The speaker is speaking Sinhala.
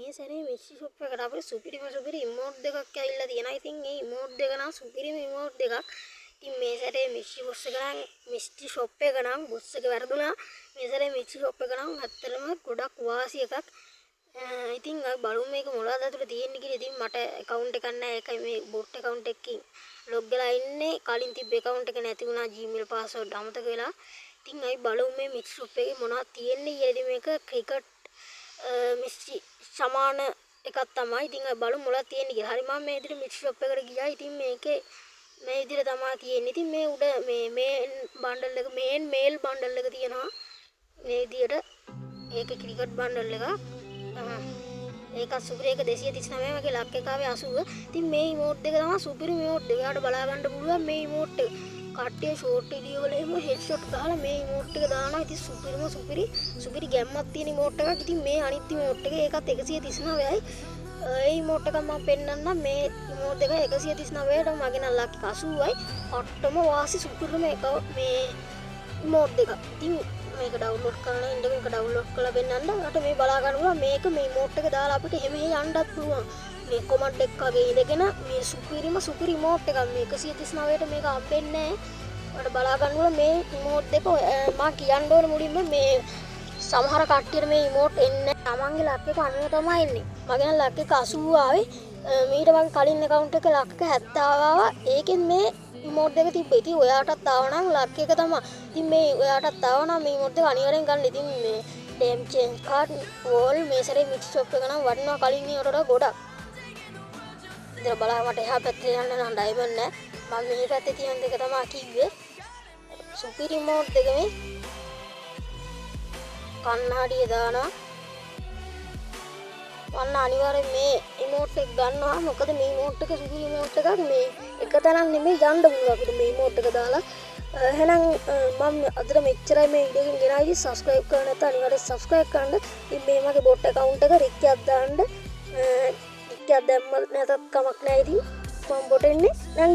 මේ සැරේ මිෂි ෂොප් එකට අපිට සුපිරිම ඉමෝට් දෙකක් ඇවිල්ලා තියෙනවා. ඉතින් මේ ඉමෝට් දෙක නම් සුපිරිම ඉමෝට් දෙකක්. ඉතින් මේ සැරේ මිෂි බොස් එක නම් මිෂි ෂොප් එක නම් බොස් එක වැරදුනා. මේ සැරේ මිෂි ෂොප් එක නම් ඇත්තටම ගොඩක් වාසි එකක්. ඉතින් අපි බලමු මේක මොනවද ඇතුලේ තියෙන්නේ කියලා. ඉතින් මට account එකක් නැහැ. ඒකයි මේ bot account එකකින් log වෙලා ඉන්නේ. කලින් තිබ්බ account එක නැති වුණා. Gmail password අමතක වෙලා. ඉතින් අපි බලමු මේ මිෂි ෂොප් එකේ මොනවද තියෙන්නේ කියලා. ඉතින් මේක ක්‍රිකට් මිෂි සමාන එකක් තමයි. ඉතින් අපි බලමු මොනවද තියෙන්නේ කියලා. හරි මම මේ විදිහට මිෂි ෂොප් එකට ගියා. ඉතින් මේකේ මේ විදිහට තමයි තියෙන්නේ. ඉතින් මේ උඩ මේ බණ්ඩල් එක මේල් බණ්ඩල් එක තියෙනවා. මේ විදිහට ඒකේ ක්‍රිකට් බණ්ඩල් එක. ඒක සුපිරි එක 239 වගේ ලක් එක ආවේ 80. ඉතින් මේ ඉමෝට් එක තමයි සුපිරි ඉමෝට් එක. එයාට බලා ගන්න පුළුවන් මේ ඉමෝට් එක. කට්ටිය ෂෝට් වීඩියෝ වල එහෙම හෙඩ්ෂොට් ගහලා මේ ඉමෝට් එක දානවා. ඉතින් සුපිරි ගැම්මක් තියෙන ඉමෝට් එකක්. ඉතින් මේ අනිත් ඉමෝට් එක ඒකත් 139යි. ඒ ඉමෝට් එක මම පෙන්නන්නම්. මේ ඉමෝට් එක 139ට මගේ නම් ලක් 80යි. අට්ටම වාසි සුපිරිම එක මේ ඉමෝට් එක. ඉතින් මේක ඩවුන්ලෝඩ් කරලා ඉන්න මේක ඩවුන්ලෝඩ් කරලා පෙන්නන්න. අපිට මේ බලා ගන්න පුළුවන් මේක මේ ඉමෝට් එක දාලා අපිට එහෙම යන්නත් පුළුවන්. මේ කොමන්ට් එක වගේ ඉඳගෙන මේ සුපිරි ඉමෝට් එකක්. මේ 139ට මේක හම්බෙන්නේ නැහැ. අපිට බලා ගන්න පුළුවන් මේ ඉමෝට් එක මම කියන්න ඕනේ මුලින්ම මේ සමහර කට්ටියට මේ ඉමෝට් එන්නේ තමන්ගේ ලක් එක 90 තමයි එන්නේ. මගේ නම් ලක් එක 80 ආවේ. මීට මගේ කලින් account එක ලක් එක 70 ආවා. ඒකෙන් මේ ඉමෝට් එක තිබ්බා. ඉතින් ඔයාටත් ආව නම් ලක් එක තමයි. ඉතින් මේ ඔයාටත් ආව නම් මේ ඉමෝට් එක අනිවාර්යෙන් ගන්න. ඉතින් මේ ඩේම් චේන්ජ් කාඩ් වෝල් මේ සැරේ මික්ස් ෂොප් එක නම් වටිනවා කලින් ඒකට වඩා ගොඩක්. ඉතින් බලන්න මට එහා පැත්තේ යන්න නම් ඩයමන්ඩ් නැහැ. මම මේ පැත්තේ තියෙන දෙක තමයි කිව්වේ. සුපිරි ඉමෝට් දෙක මේ කන්නාඩිය දානවා. වන්න අනිවාර්යෙන් මේ ඉමෝට් එක ගන්නවා. මොකද මේ ඉමෝට් එක සුපිරි ඉමෝට් එකක්. මේ එක තරම් නෙමෙයි යන්න පුළුවන් අපිට මේ ඉමෝට් එක දාලා. එහෙනම් මම අදට මෙච්චරයි මේ වීඩියෝ එකෙන් ගෙනාවේ. සබ්ස්ක්‍රයිබ් කරන්න නැත්නම් අනිවාර්යෙන් සබ්ස්ක්‍රයිබ් කරන්න. ඉතින් මේ මගේ බොට් account එක රික්කියක් දාන්න. රික්කියක් දැම්ම නැතත් කමක් නැහැ. ඉතින් මම බොට එන්නේ නම්